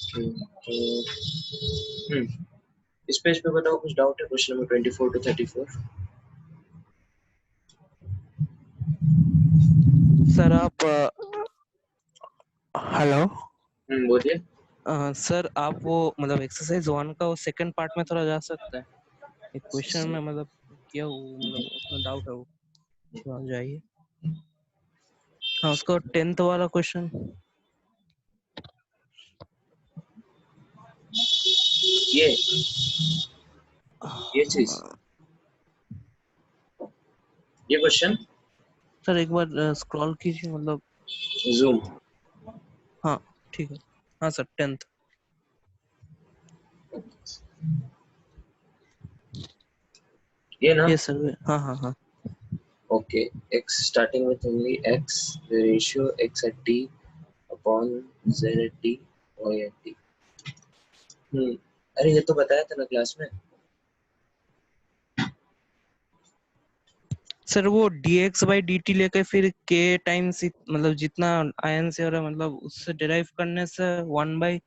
तो इस पेज पे बताओ कुछ डाउट है क्वेश्चन नंबर 24 to 34। सर आप हेलो बोलिए। सर आप वो मतलब एक्सरसाइज 1 का वो सेकंड पार्ट में थोड़ा जा सकते हैं। एक क्वेश्चन में मतलब क्या वो मतलब उसमें डाउट है वो थोड़ा जाइए। हाँ उसका 10th वाला क्वेश्चन। ये चीज, ये क्वेश्चन सर एक बार स्क्रॉल कीजिए मतलब। जूम। हाँ ठीक है। हाँ सर 10th। ये ना? यस सर हाँ हाँ हाँ। Okay, x starting with only x, the ratio x at t upon z at t, y at t। अरे ये तो बताया था ना क्लास में। सर वो dx by dt लेके फिर k टाइम्स मतलब जितना आयन से हो रहा है मतलब उससे डिराइव करने से 1 by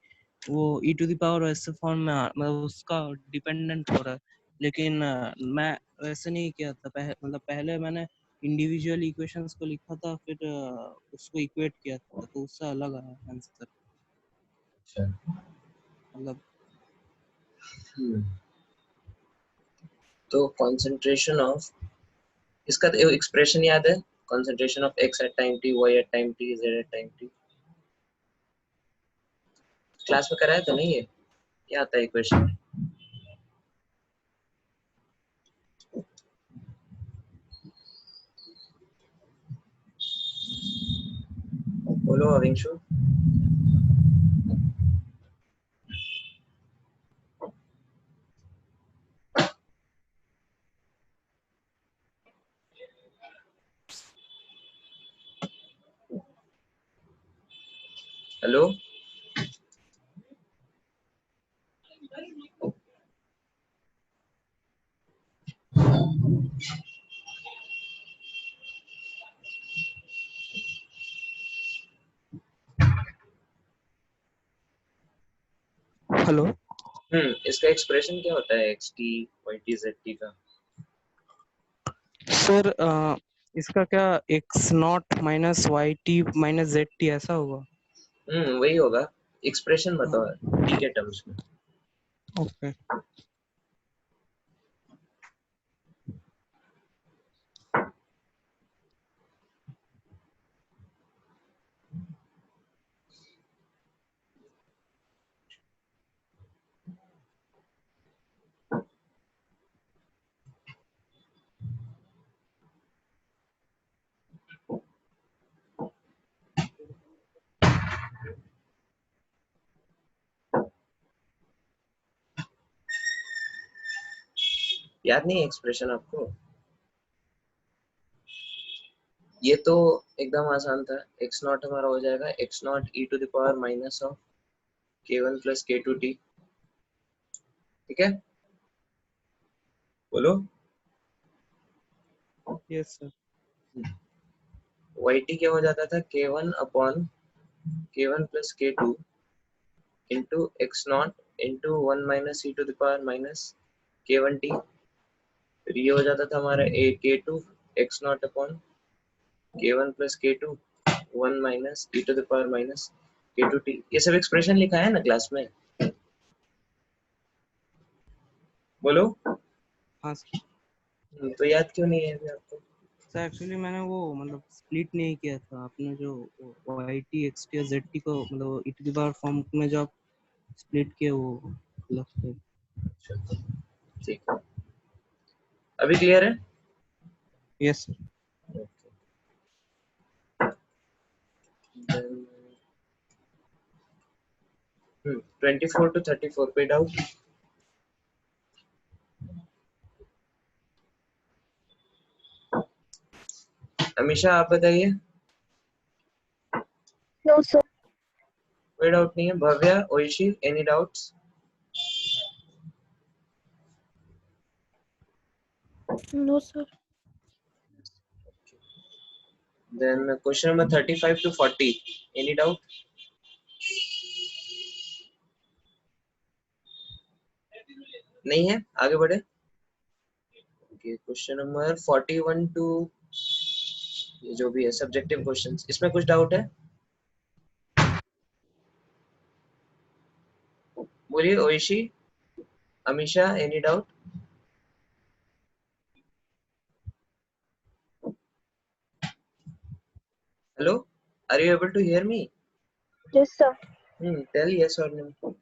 वो e टू द पावर ऐसे फॉर्म में मतलब उसका डिपेंडेंट हो रहा है। लेकिन मैं वैसे नहीं किया था मतलब पहले मैंने इंडिविजुअल इक्वेशंस को लिखा था फिर उसको इक्वेट किया था तो उससे अलग आया आंसर मतलब। तो कंसंट्रेशन ऑफ, इसका एक्सप्रेशन याद है? Concentration of x at time t, y at time t, z at time t। Class में कराया था नहीं ये? क्या आता है इक्वेशन? बोलो अविंशु। हेलो। हेलो इसका एक्सप्रेशन क्या होता है x t y t z t का? सर इसका क्या x not minus Y T minus Z T ऐसा होगा। वही होगा। एक्सप्रेशन बताओ t के टर्म्स में। ओके याद नहीं है एक्सप्रेशन आपको? ये तो एकदम आसान था। x नॉट हमारा हो जाएगा x not e to the power minus of k1 plus k2t। ठीक है, बोलो। यस सर yt क्या हो जाता था? k1 upon k1 plus k2 into x not into 1 minus e to the power minus k1t। फिर ये हो जाता था हमारा a k2 x not upon k1 plus k2 1 minus e to the power minus k2t। ये सब expression लिखा है ना क्लास में? बोलो। हाँ सर। तो याद क्यों नहीं है अभी आपको? सर एक्चुअली मैंने वो मतलब स्प्लिट नहीं किया था आपने जो Y T X T Z T को मतलब E to the power form में जो आप स्प्लिट किए वो अलग थे। ठीक है, अभी क्लियर है? यस सर 24 to 34 पे डाउट? अमीशा आप बताइए। No, sir. कोई डाउट नहीं है? Bhavya, Oishi, any doubts? No, sir. Then question number 35 to 40, any doubt? नहीं है, आगे बढ़े। ओके, क्वेश्चन नंबर 41 टू, ये जो भी है सब्जेक्टिव क्वेश्चंस, इसमें कुछ डाउट है? बोलिए Oishi, Amisha, any doubt? Hello, are you able to hear me? Yes, sir. Tell yes और नो।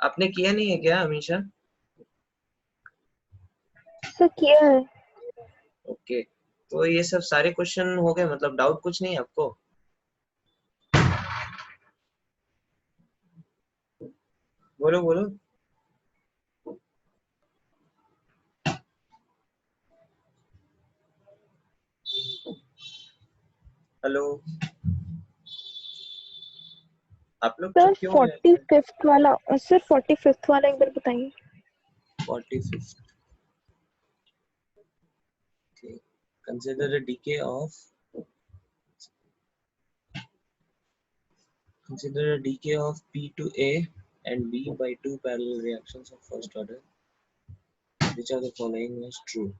आपने किया नहीं है क्या अमीशा? Sir, किया है। ओके, तो ये सब सारे क्वेश्चन हो गए, मतलब डाउट कुछ नहीं है आपको? बोलो बोलो। हेलो, आप लोग सर चुप क्यों हो जाते हैं? 45th वाला, सर 45th वाला एक बार बताइए। 45th, okay. Consider a decay of P to A and B by two parallel reactions of first order. Which of the following is true?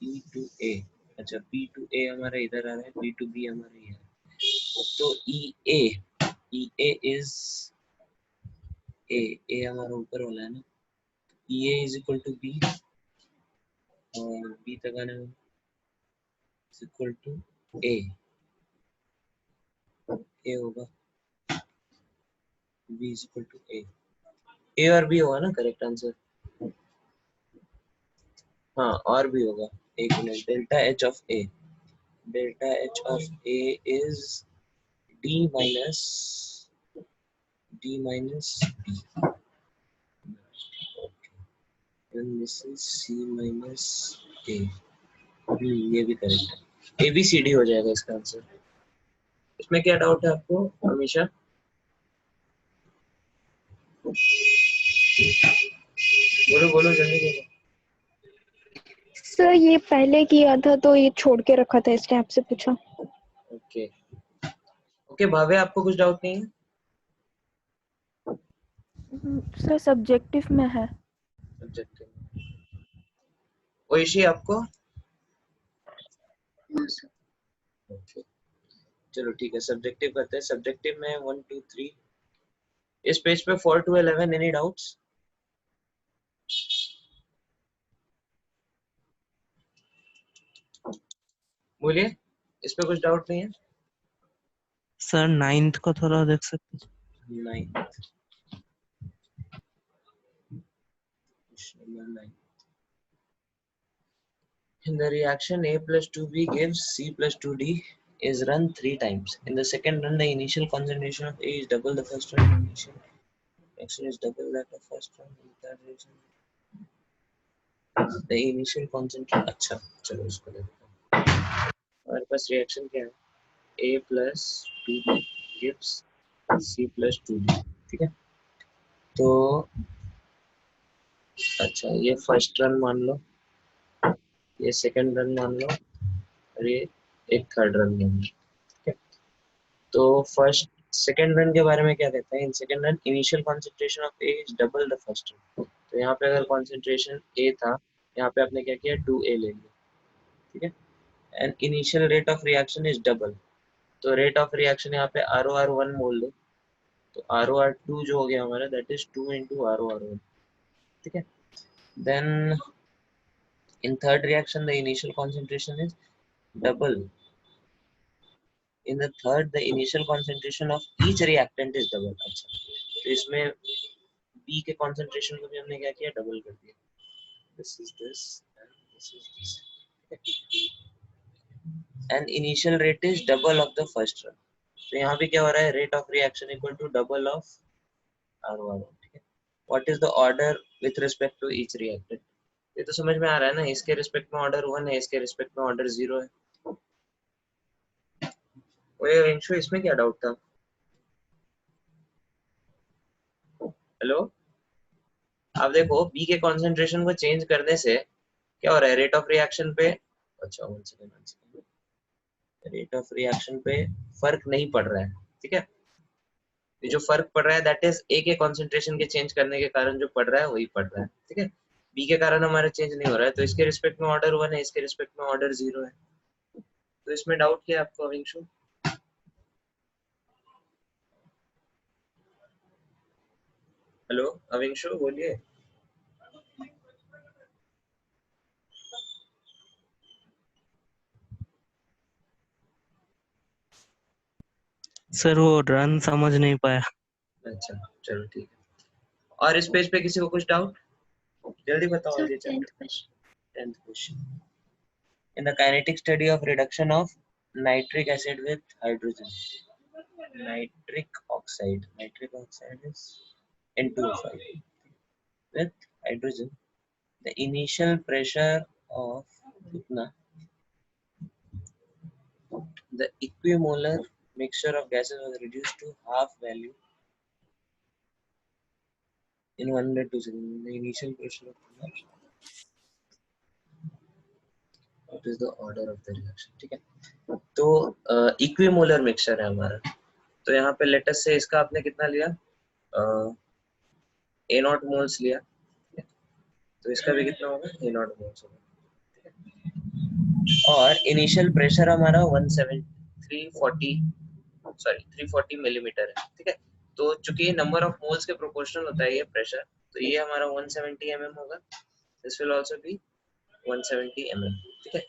P to A, अच्छा P to A हमारा इधर आ रहा है, P to B हमारा ये है, तो EA is A हमारा ऊपर वाला है ना, EA is equal to B और B तक आने में is equal to A होगा, B is equal to A और B होगा ना करेक्ट आंसर? हाँ, और भी होगा, एक minute. Delta H of A is D minus B, and this is C minus A. ये भी करेक्ट है, ए बी सी डी हो जाएगा इसका आंसर। इसमें क्या डाउट है आपको हमेशा? बोलो बोलो जल्दी बोलो। सर ये पहले किया था तो ये छोड़ के रखा था, इसलिए आपसे पूछा। ओके ओके, भावे आपको कुछ डाउट नहीं है? सर सब्जेक्टिव में है। सब्जेक्टिव ओइशी आपको? ओके चलो ठीक है, सब्जेक्टिव करते हैं। सब्जेक्टिव में 1 2 3 इस पेज पे 4 to 11, एनी डाउट्स? बोलिए, इस पे कुछ डाउट नहीं है? सर 9th को थोड़ा देख सकते हैं? 9 number 9, in the reaction A plus 2B gives C plus 2D is run 3 times. In the second run, the initial concentration of A is double the first run, initial reaction is double that of first run, in third reaction the initial concentration, अच्छा चलो इसको देखते हैं। हमारे पास reaction क्या है? A plus 2B gives C plus 2D, ठीक है? तो अच्छा, ये फर्स्ट रन मान लो, ये सेकंड रन मान लो और ये एक थर्ड रन मान लो, ठीक है? तो फर्स्ट सेकंड रन के बारे में क्या कहता है? In second run initial concentration of A is double the first run. तो यहाँ पे अगर कंसंट्रेशन ए था, यहाँ पे आपने क्या किया? 2A ले लिया, ठीक है? And initial rate of reaction is double, तो रेट ऑफ रिएक्शन यहाँ पे ROR1 बोल दो, तो ROR2 जो हो गया हमारा, दैट इज 2 into ROR1, ठीक है? Then in third reaction the initial concentration is double. In the third the initial concentration of each reactant is double. अच्छा, तो इसमें B के concentration को भी हमने क्या किया? डबल कर दिया। This is this and this is this. And initial rate is double of the first run. तो यहाँ पे क्या हो रहा है? Rate of reaction equal to double of R1, ठीक है? What is the order with respect to each reactant? ये तो समझ में आ रहा है ना, इसके रिस्पेक्ट में ऑर्डर 1 है, इसके रिस्पेक्ट में ऑर्डर 0 है। ओए अंशु, इसमें क्या डाउट था? हेलो, आप देखो B के कॉन्सेंट्रेशन को चेंज करने से क्या हो रहा है? रेट ऑफ रिएक्शन पे अच्छा 1 सेकंड, रेट ऑफ रिएक्शन पे फर्क नहीं पड़ रहा है, ठीक है। ये जो फर्क पड़ रहा है दैट इज ए के कॉन्सेंट्रेशन के चेंज करने के कारण जो पड़ रहा है वही पड़ रहा है, ठीक है। बी के कारण हमारा चेंज नहीं हो रहा है, तो इसके रिस्पेक्ट में ऑर्डर 1 है, इसके रिस्पेक्ट में ऑर्डर 0 है। तो इसमें डाउट क्या है आपको अविंशु? हेलो अविंशु बोलिए। सर वो रन समझ नहीं पाया। अच्छा चलो ठीक है। और इस पेज पे किसी को कुछ डाउट? जल्दी बताओ। सर ये 10th question. 10th question. In the kinetic study of reduction of nitric acid with hydrogen, nitric oxide is N2O5 with hydrogen, the initial pressure of the equimolar mixture of gases was reduced to half value in 102 seconds. The initial pressure of what is the order of the reaction, ठीक है। तो equimolar mixture है हमारा, तो यहाँ पे latest से इसका आपने कितना लिया, ए नॉट मोल्स लिया, तो इसका भी कितना होगा, ए नॉट मोल्स होगा। और इनिशियल प्रेशर हमारा 340 मिलीमीटर है, ठीक है। तो चूंकि ये नंबर ऑफ मोल्स के प्रोपोर्शनल होता है ये प्रेशर, तो ये हमारा 170 mm होगा। This will also be 170 mm, ठीक है।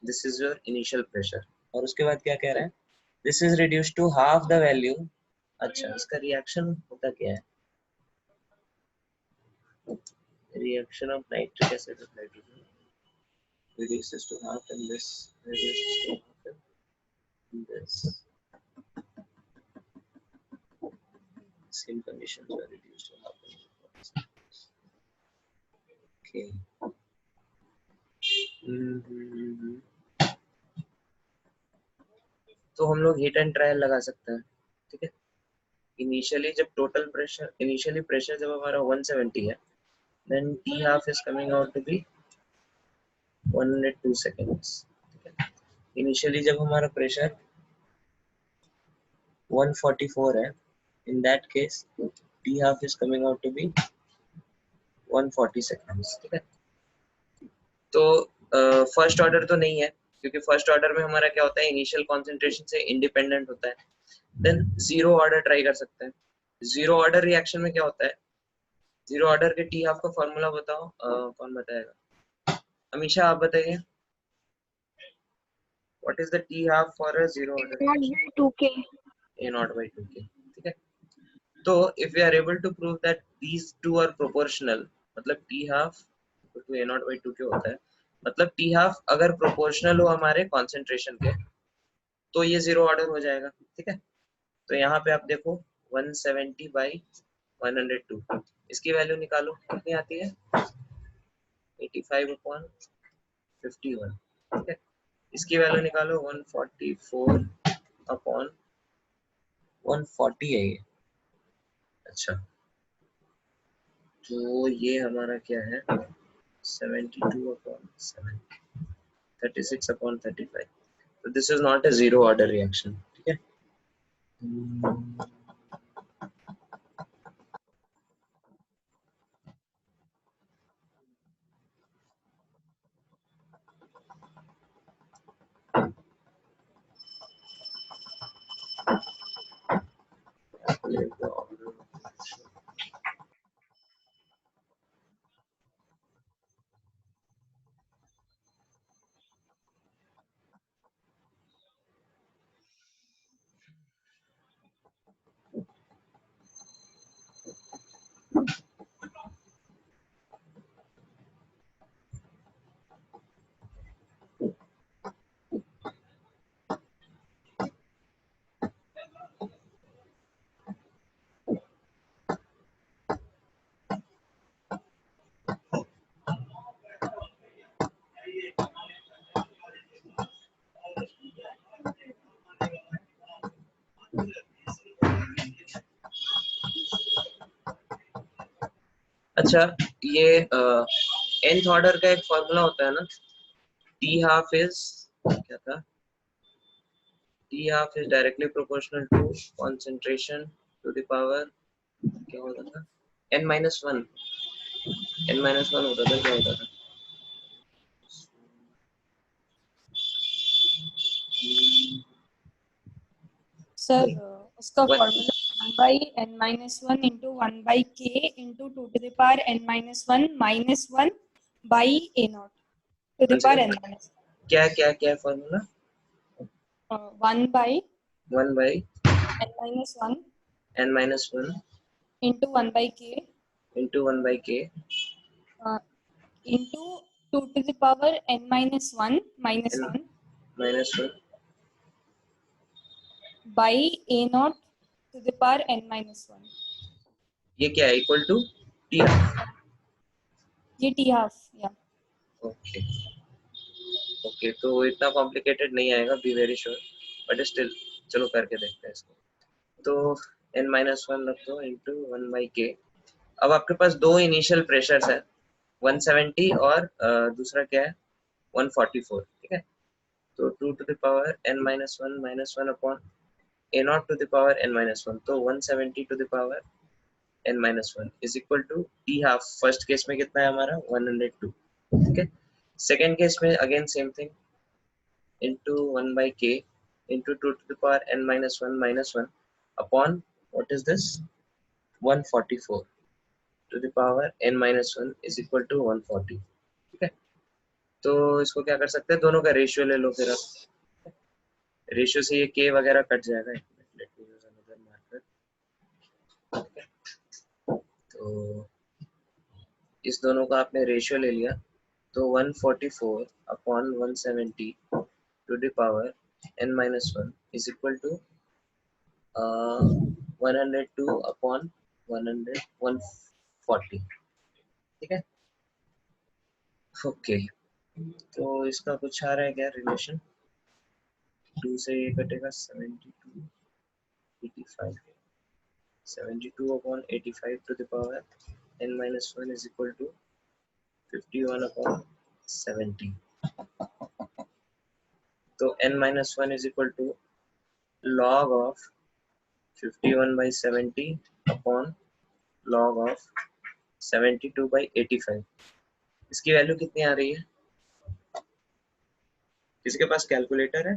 This is your initial pressure. और उसके बाद क्या कह रहा है, this is reduced to half the value. अच्छा इसका रिएक्शन होता क्या है, reaction of nitric acid with hydrogen reduces to half and this reduces to half and this same conditions are reduced to half and this. Okay. तो हम लोग heat and trial लगा सकते हैं, ठीक है। इनिशियली जब टोटल प्रेशर, इनिशियली प्रेशर जब हमारा 170 है, then T half is coming out to be 102 seconds, ठीक है। इनिशियली जब हमारा प्रेशर 144 है, in that case T half is coming out to be 140 seconds, ठीक है। तो फर्स्ट ऑर्डर तो नहीं है, क्योंकि फर्स्ट ऑर्डर में हमारा क्या होता है, इनिशियल कॉन्सेंट्रेशन से इंडिपेंडेंट होता है। देन जीरो ऑर्डर ट्राई कर सकते हैं। जीरो ऑर्डर रिएक्शन में क्या होता है, जीरो ऑर्डर के टी हाफ का फॉर्मूला बताओ, कौन बताएगा? अमीशा आप बताइए, what is the T half for a zero order? A naught by 2k, ठीक है। तो if we are able to prove that these two are proportional, मतलब T half to A naught by 2k होता है, मतलब T half अगर proportional हो हमारे कॉन्सेंट्रेशन के, तो ये जीरो ऑर्डर हो जाएगा, ठीक है। तो यहाँ पे आप देखो 170 बाई 102, इसकी वैल्यू निकालो, कितनी आती है, 85/51, ठीक है। इसकी वैल्यू निकालो 144/140 है ये। अच्छा तो ये हमारा क्या है, 72/7, 36/35। तो this is not a zero order reaction, ठीक है। अच्छा ये nth ऑर्डर का एक फॉर्मूला होता है ना, टी हाफ इज क्या था, T half is directly proportional to concentration to the power क्या होता था, n minus one, n minus one होता था, क्या होता था, सर उसका one formula 1/n-1 into 1/k into 2 to the power n-1 minus 1 by a naught to the power n-1. क्या क्या क्या formula, 1 by 1 by n-1 n minus 1 into 1 by k into 1 by k into 2 to the power n-1 minus n 1 minus 1 by a naught to the power n-1. ये क्या है, equal to T half. ये t half या okay okay, तो इतना complicated नहीं आएगा, be very sure, but still चलो करके देखते हैं इसको। तो n माइनस वन रख दो इंटू 1 बाई के। अब आपके पास दो इनिशियल प्रेशर्स है, 170 और दूसरा क्या है 144, ठीक है। तो 2 to the power n minus one upon a not to the power n minus one, तो 170 to the power n minus one is equal to T half. First case में कितना है हमारा 102, ठीक है। सेकेंड केस में again same thing, into 1 by k into 2 to the power n minus 1 upon what is this 144 to the power n minus 1 is equal to 140, ठीक है। तो इसको क्या कर सकते हैं, दोनों का रेशियो ले लो, फिर आप रेशियो से ये k वगैरह कट जाएगा। Let me use another marker, ठीक है। तो इस दोनों का आपने रेशियो ले लिया, तो 144 upon 170 to the power n minus 1 is equal to 102 upon 140, ठीक है। ओके, तो इसका कुछ आ रहा है क्या रिलेशन, 2 से ये कटेगा 72, 85, 72 upon 85 to the power n minus 1 is equal to 51 upon 70। तो n minus 1 is equal to log of 51 by 70 upon log of 72 by 85। इसकी वैल्यू कितनी आ रही है, किसके पास कैलकुलेटर है,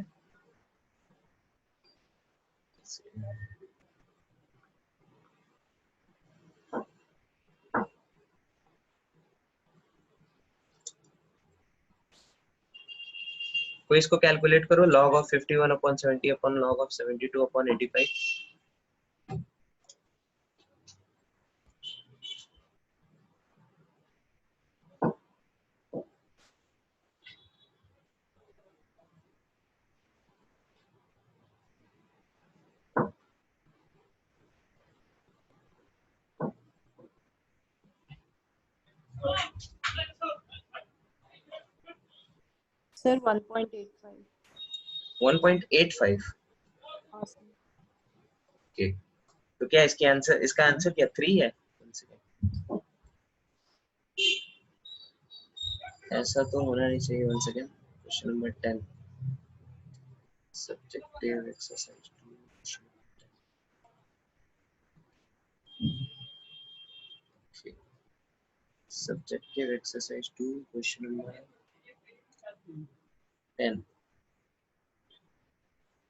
कोई इसको कैलकुलेट करो, log of 51 upon 70 upon log of 72 upon 85। Sir 1.85 1.85, हाँ सर ओके। तो क्या इसकी आंसर, इसका आंसर क्या 3 है, ऐसा तो होना नहीं चाहिए। One second, question number 10 subjective exercise 2, subjective exercise 2 question number 10,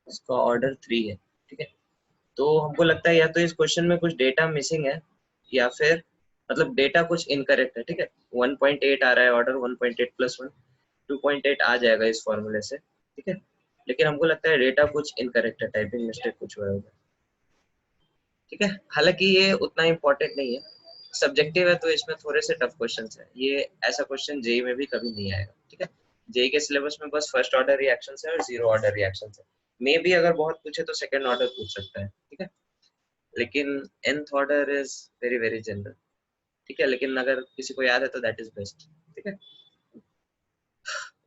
इसका ऑर्डर 3 है, ठीक है। तो हमको लगता है या तो इस क्वेश्चन में कुछ डेटा मिसिंग है, या फिर मतलब डेटा कुछ इनकरेक्ट है, ठीक है। 1.8 आ रहा है ऑर्डर, 1.8 प्लस 1 2.8 आ जाएगा इस फॉर्मूले से, ठीक है। लेकिन हमको लगता है डेटा कुछ इनकरेक्ट है, टाइपिंग मिस्टेक कुछ हुआ होगा, ठीक है। हालांकि ये उतना इंपॉर्टेंट नहीं है, सब्जेक्टिव है तो इसमें थोड़े से टफ क्वेश्चंस है। ये ऐसा क्वेश्चन जेई में भी कभी नहीं आएगा, ठीक है। जेई के सिलेबस में बस फर्स्ट ऑर्डर रिएक्शंस है और जीरो ऑर्डर रिएक्शंस है। मे भी अगर बहुत पूछे तो सेकंड ऑर्डर पूछ सकता है, ठीक है। लेकिन nth order is very very general, ठीक है। लेकिन अगर किसी को याद है तो दैट इज बेस्ट, ठीक है।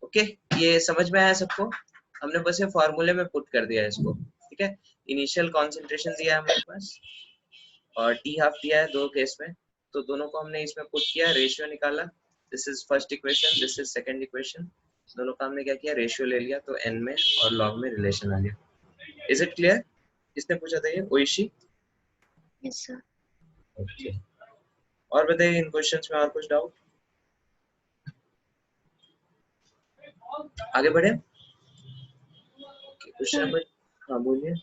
ओके, ये समझ में आया सबको, हमने बस ये फॉर्मूले में पुट कर दिया है इसको, ठीक है। इनिशियल कॉन्सेंट्रेशन दिया है हमारे पास और टी हाफ दिया है दो केस में, तो दोनों को हमने इसमें पुट किया, रेशियो निकाला। This is first equation, this is second equation, दोनों का हमने क्या किया, रेशियो ले लिया, तो n में और log में रिलेशन आ गया। Is it clear? किसने पूछा था ये? ओइशी? Yes sir. ओके, और बताइए इन क्वेश्चंस में और कुछ डाउट? आगे बढ़े। क्वेश्चन सर नंबर, हाँ बोलिए।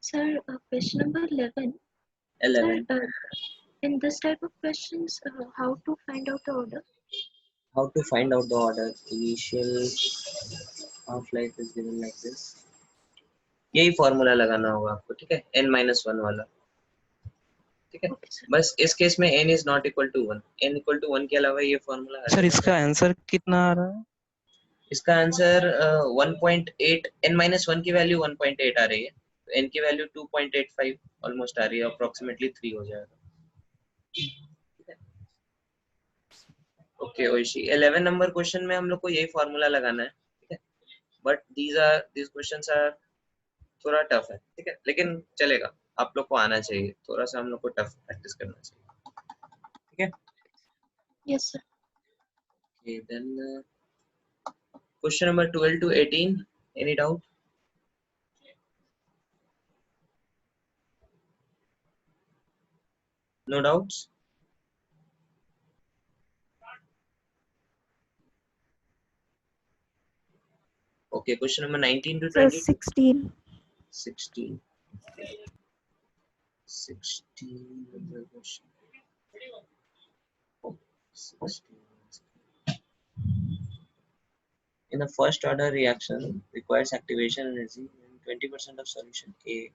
Sir question number 11 sir 11, in this type of questions how to find out the order? how to find out the order? Initial half life is given like this. यही formula लगाना होगा आपको, ठीक है, n-1 वाला, ठीक है। Okay sir. बस इस केस में n is not equal to 1, n equal to 1 के अलावा ये फॉर्मूला आ सर जाएगा। इसका आंसर कितना आ रहा है? इसका आंसर 1.8, n-1 की वैल्यू 1.8 आ रही है, तो n की वैल्यू 2.85 ऑलमोस्ट आ रही है, अप्रोक्सीमेटली 3 हो जाएगा। ओके ओइशी, 11 नंबर क्वेश्चन में हम लोग को यही फॉर्मूला लगाना है, ठीक है, बट these क्वेश्चंस आर थोड़ा टफ है, ठीक है, लेकिन चलेगा, आप लोग को आना चाहिए, थोड़ा सा हम लोग को टफ प्रैक्टिस करना चाहिए, ठीक है। Yes sir. Okay, then question number 12 to 18, any doubt? No doubts? Okay, question number 19 to Sir 22. 16. 16. 16 number question. 16. In the first order reaction requires activation energy when 20% of solution A.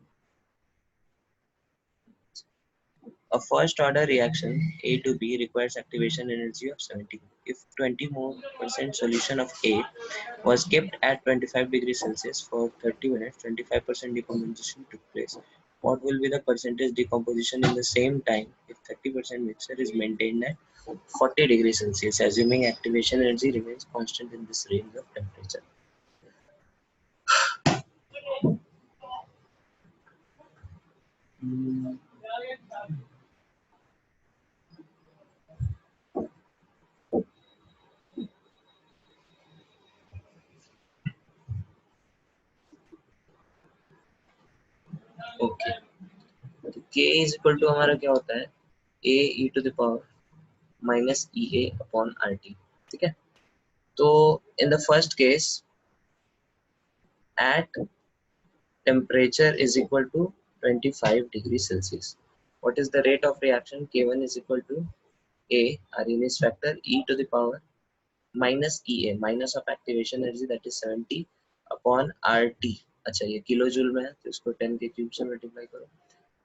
A first order reaction A to B requires activation energy of 70. If 20% more solution of A was kept at 25 degrees Celsius for 30 minutes, 25% decomposition took place. What will be the percentage decomposition in the same time if 30% mixture is maintained at 40 degrees Celsius, assuming activation energy remains constant in this range of temperature? Okay, तो k is equal to हमारा क्या होता है, a e to the power minus E A upon R T, ठीक है। तो in the first case at temperature is equal to 25 degrees Celsius, what is the rate of reaction? K1 is equal to a, Arrhenius factor, e to the power minus ea, minus of activation energy that is 70 upon RT। अच्छा ये kilo joule में है तो इसको 10 के cube से multiply करो,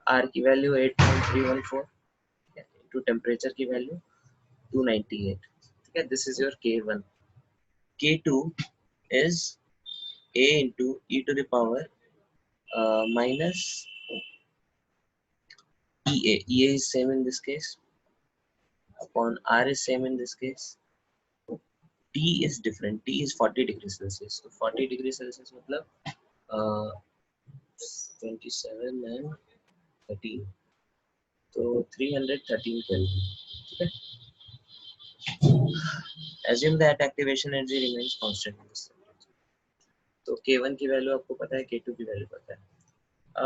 R की वैल्यू 8.314 इनटू टेम्परेचर की वैल्यू 298, ठीक है। This is your K1। K2 is a into e to the power minus ea, ea is same in this case upon r is same in this case, T is different, T is 40 degrees Celsius, so 40 degrees Celsius मतलब 27 and 13, तो 313 Kelvin, ठीक है। Assume that activation energy remains constant in this temperature। तो K1 की value आपको पता है, K2 की वैल्यू पता है।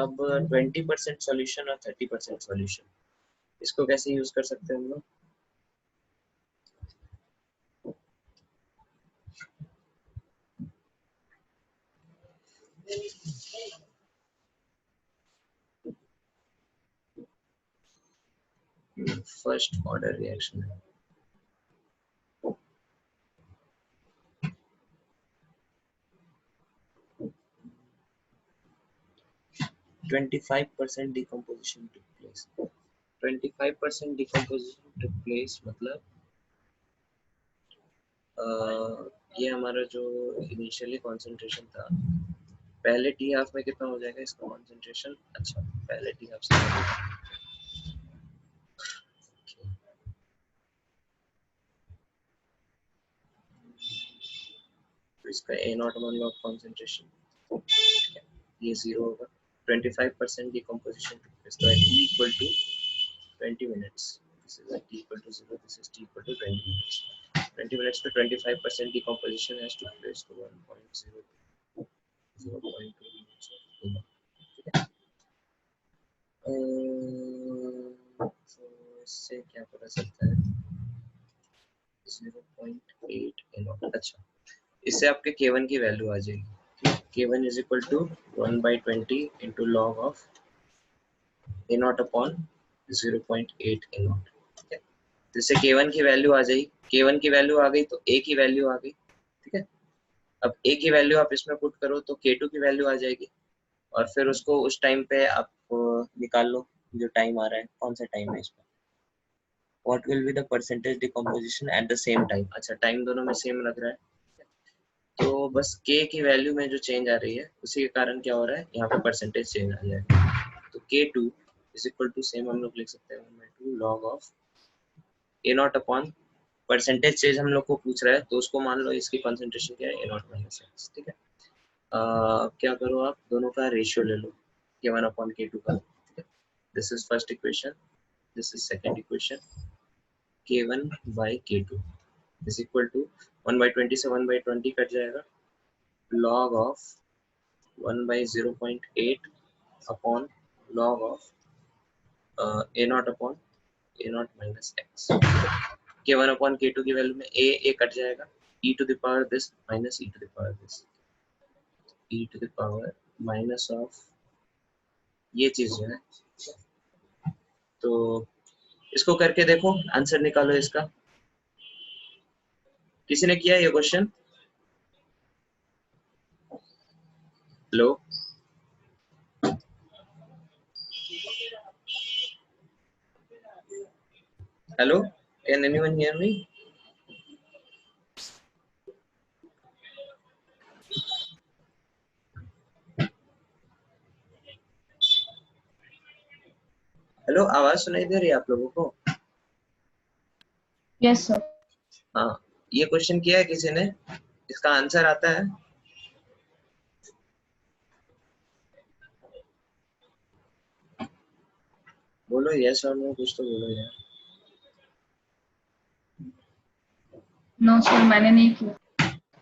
अब 20% सॉल्यूशन और 30% सॉल्यूशन, इसको कैसे यूज कर सकते हैं हम लोग? फर्स्ट ऑर्डर रिएक्शन है, 25% decomposition took place। 25% decomposition took place मतलब ये हमारा जो इनिशियली कॉन्सेंट्रेशन था, पहले टी हाफ में कितना हो जाएगा इसका कॉन्सेंट्रेशन? अच्छा पहले टी हाफ से तो इसका ए नॉट मान लो कॉन्सेंट्रेशन, ये 0 होगा। 25% decomposition took place, तो t equal to 20 minutes, this is t equal to 0, this is t equal to 20 minutes, 20 minutes पे 25% decomposition has to place to 1.0 0.2 minutes of inert. ठीक है, तो इससे क्या पता चलता है 0.8 inert. अच्छा, इससे आपके K1 की वैल्यू आ जाएगी. K1 is equal to 1/20 into log of A naught upon 0.8 A naught. ठीक है, तो इससे K1 की वैल्यू आ जाएगी. K1 की वैल्यू आ गई तो A की वैल्यू आ गई. ठीक है, अब A की वैल्यू आप इसमें पुट करो तो K2 की वैल्यू आ जाएगी और फिर उसको उस टाइम पे आप निकाल लो जो टाइम आ रहा है, कौन सा टाइम है इसमें. What will be the percentage decomposition at the same time. अच्छा, टाइम दोनों में सेम लग रहा है तो बस K की वैल्यू में जो चेंज आ रही है उसी के कारण क्या हो रहा है, यहाँ पे परसेंटेज चेंज आ जाएगा. तो K2 is equal to same हम लोग लिख सकते हैं 1/2 log of A naught upon percentage change हम लोग को पूछ रहा है तो उसको मान लो इसकी कंसंट्रेशन क्या है A naught minus X. ठीक है, क्या करो आप दोनों का रेशियो ले लो K1 upon K2 का. ठीक है, this is first equation, this is second equation. K1 by K2 is equal to 1/20 से 1/20 कट जाएगा, log of 1/0.8 upon log of A naught upon A naught minus X. K1 upon K2 की value में A cut जाएगा, e to the power this minus e to the power this, e to the power minus of ये चीज जो है. तो इसको करके देखो, आंसर निकालो इसका. किसी ने किया ये question? Hello, hello, can anyone hear me? Hello, आवाज सुनाई दे रही है आप लोगों को? Yes sir. हाँ, ये क्वेश्चन किया है किसी ने? इसका आंसर आता है? बोलो यस और नो, कुछ तो बोलो यार. नो सर, मैंने नहीं किया.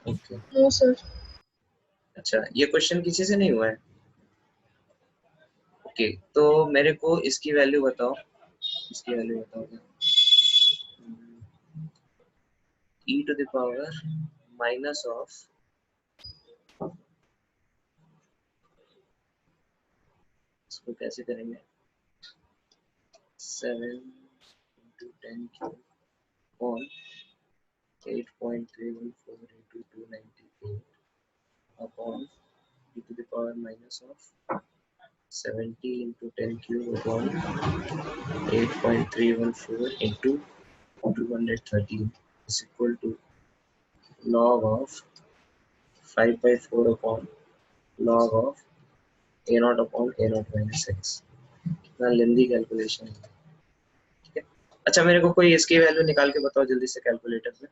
Okay, no sir. अच्छा, ये क्वेश्चन किसी से नहीं हुआ है? ओके, तो मेरे को इसकी वैल्यू बताओ, इसकी वैल्यू बताओ. e to the power minus of इसको कैसे करेंगे, 7 into 10 cube on 8.314 into 298 upon e to the power minus of 70 into 10 cube upon 8.314 into 213 is equal to log of 5/4 upon log of A naught upon A naught minus X. कितना लेंदी calculation है. ठीक है, अच्छा मेरे को कोई इसकी value निकाल के बताओ जल्दी से कैलकुलेटर में.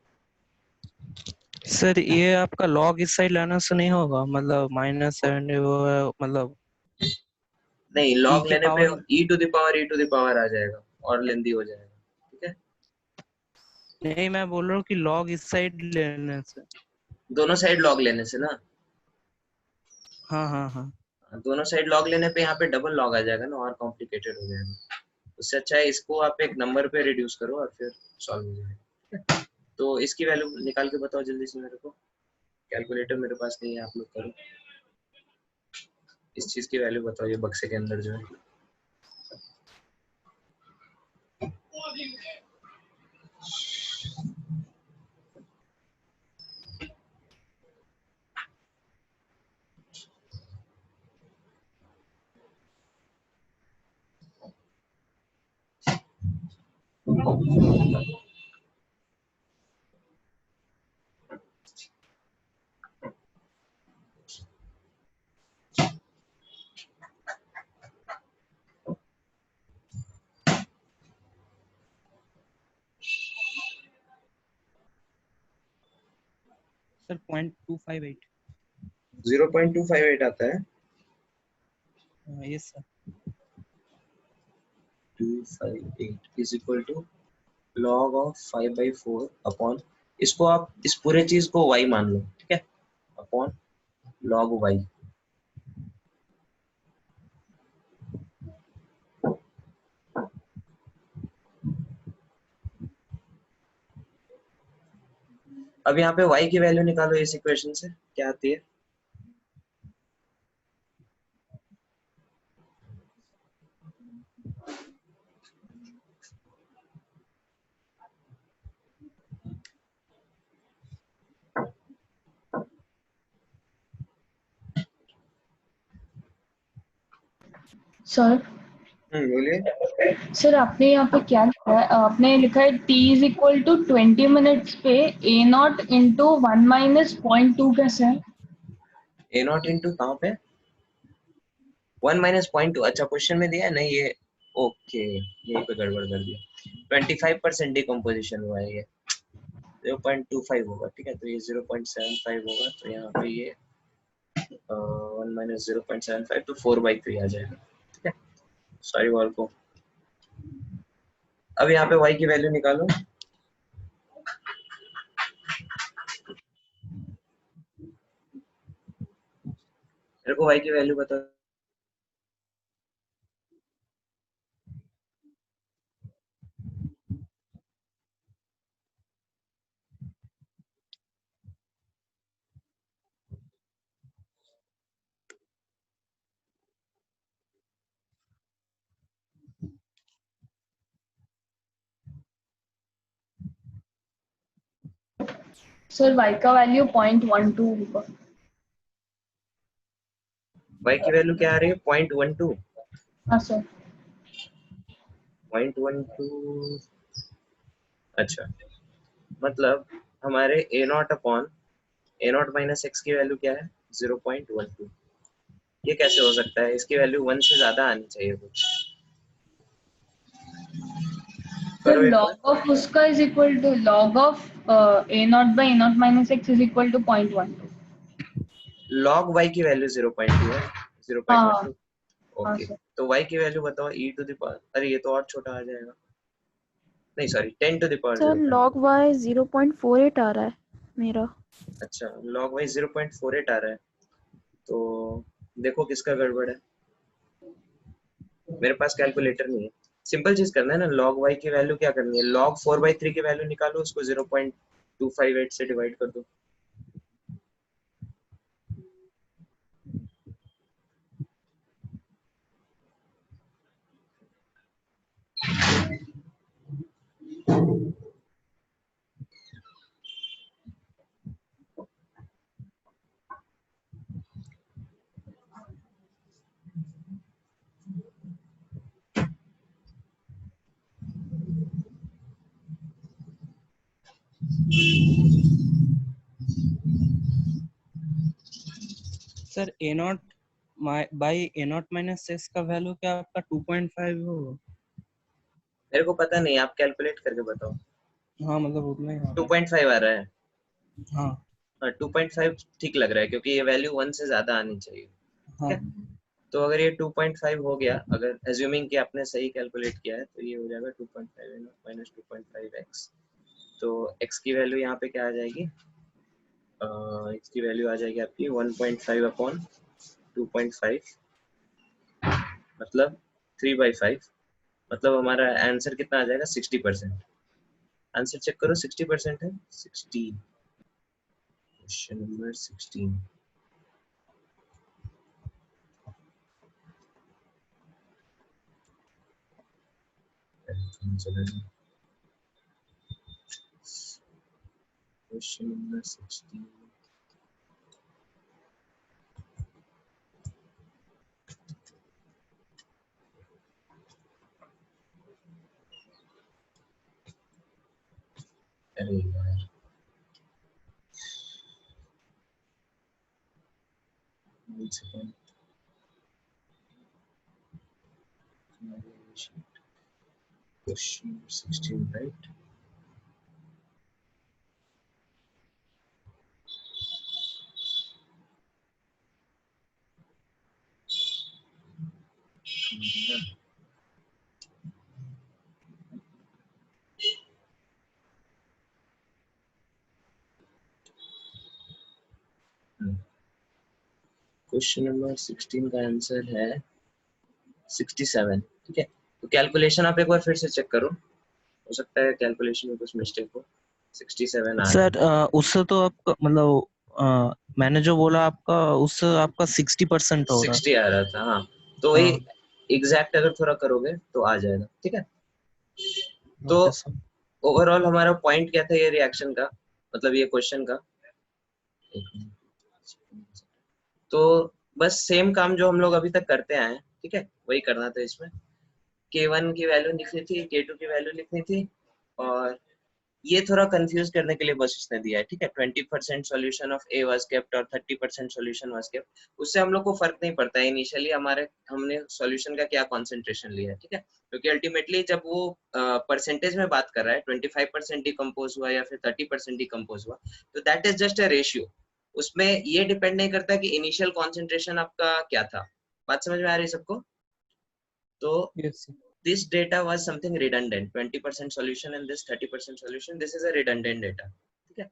सर ये आपका लॉग इस साइड लाना से नहीं होगा, मतलब -7 वो है, मतलब नहीं, e लॉग की लेने पे power e to the power आ जाएगा और लेंदी हो जाएगा. ठीक है, नहीं, मैं बोल रहा हूँ कि लॉग इस साइड लेने से. दोनों साइड लॉग लेने से ना, हाँ हाँ हाँ. दोनों साइड लॉग लेने पे यहाँ पे डबल लॉग आ जाएगा ना और कॉम्प्लिकेटेड हो जाएगा. उससे अच्छा है इसको आप एक नंबर पे रिड्यूस करो और फिर सॉल्व हो जाएगा. तो इसकी वैल्यू निकाल के बताओ जल्दी से मेरे को. कैलकुलेटर मेरे पास नहीं है, आप लोग करो. इस चीज की वैल्यू बताओ, ये बक्से के अंदर जो है. सर 0.258. 0.258 आता है. Yes sir. 258 is equal to log of 5/4 upon इसको आप इस पूरे चीज को y मान लो, ठीक है, अपॉन log y। अब यहाँ पे y की वैल्यू निकालो इस इक्वेशन से, क्या आती है? सर बोलिए। सर आपने यहाँ पे क्या लिखा है? आपने लिखा है t is equal to 20 minutes पे a नॉट इंटू 1 माइनस 0.2 कैसे है? ए नॉट इंटू कहाँ पे? 1 माइनस 0.2। अच्छा, क्वेश्चन में दिया है नहीं ये। ओके, यहीं पे गड़बड़ कर दिया। 25% डिकम्पोजिशन हुआ है ये, 0.25 होगा, ठीक है, तो ये 0.75 होगा, तो यहाँ पे ये 1 माइनस 0.75 तो 4/3 आ जाएगा, ठीक है। सॉरी वॉल को। अब यहाँ पे y की वैल्यू निकालो। मेरे को y की वैल्यू बताओ। सर y का वैल्यू 0.12 होगा। y की वैल्यू क्या आ रही है? 0.12। हाँ सर। 0.12। अच्छा, मतलब हमारे a not upon a not minus x की वैल्यू क्या है? 0.12। ये कैसे हो सकता है? इसकी वैल्यू 1 से ज्यादा आनी चाहिए कुछ। सर करो एक बार। log ऑफ उसका is equal to log of a not by a not minus x is equal to 0.12। log y की वैल्यू 0.2 है। हाँ 0.12। हाँ ओके, सर। तो y की वैल्यू बताओ e टू द पावर, अरे ये तो और छोटा आ जाएगा, नहीं sorry 10 to the power sir 0.2। log y 0.48 आ रहा है मेरा। अच्छा, log y 0.48 आ रहा है, तो देखो किसका गड़बड़ है। मेरे पास कैलकुलेटर नहीं है। सिंपल चीज करना है ना, log y की वैल्यू क्या करनी है? log 4/3 की वैल्यू निकालो, उसको 0.258 से डिवाइड कर दो। Sir A not by A not minus x का वैल्यू क्या आपका 2.5 हो? मेरे को पता नहीं, आप कैलकुलेट करके बताओ। हाँ मतलब उतना ही आ रहा 2.5 आ रहा है। है। हाँ 2.5 ठीक लग रहा है, क्योंकि ये वैल्यू 1 से ज्यादा आनी चाहिए, ठीक हाँ है। तो अगर ये 2.5 हो गया, अगर एज्यूमिंग कि आपने सही कैलकुलेट किया है, तो ये हो जाएगा 2.5 माइनस 2.5x। तो x की वैल्यू यहाँ पे क्या आ जाएगी? x की वैल्यू आ जाएगी आपकी 1.5 अपॉन 2.5, मतलब 3/5। मतलब हमारा आंसर कितना आ जाएगा? 60%। आंसर चेक करो, 60% है। 16, क्वेश्चन नंबर 16। Question number 16। अरे यार, one second. Question number 16, right? Question number 16 का आंसर है 67। ठीक है, तो कैलकुलेशन आप एक बार फिर से चेक करो, हो सकता है कैलकुलेशन में कुछ मिस्टेक हो। 67 आ रहा है। सर उससे तो आपका मतलब मैंने जो बोला आपका उससे आपका 60% हो रहा 60 आ रहा था, हाँ, तो वही एग्जैक्ट अगर थोड़ा करोगे तो आ जाएगा। ठीक है, तो ओके सर। ओवरऑल हमारा पॉइंट क्या था ये रिएक्शन का, मतलब ये क्वेश्चन का। तो बस सेम काम जो हम लोग अभी तक करते आए हैं, ठीक है, वही करना था इसमें। K1 की वैल्यू लिखनी थी, K2 की वैल्यू लिखनी थी, और ये थोड़ा कंफ्यूज करने के लिए बस उसने दिया है। ठीक है, 20% solution of A was kept और 30% सॉल्यूशन वाज केप्ट, उससे हम लोग को फर्क नहीं पड़ता है इनिशियली हमने सॉल्यूशन का क्या कॉन्सेंट्रेशन लिया है। ठीक है, क्योंकि अल्टीमेटली जब वो परसेंटेज में बात कर रहा है 25% डिकम्पोज हुआ या फिर 30% डिकम्पोज हुआ, तो that is just a ratio. उसमें ये डिपेंड नहीं करता कि इनिशियल कॉन्सेंट्रेशन आपका क्या था। बात समझ में आ रही है सबको? तो yes this data was something redundant, 20% solution and this 30% solution, this is a redundant data। ठीक है,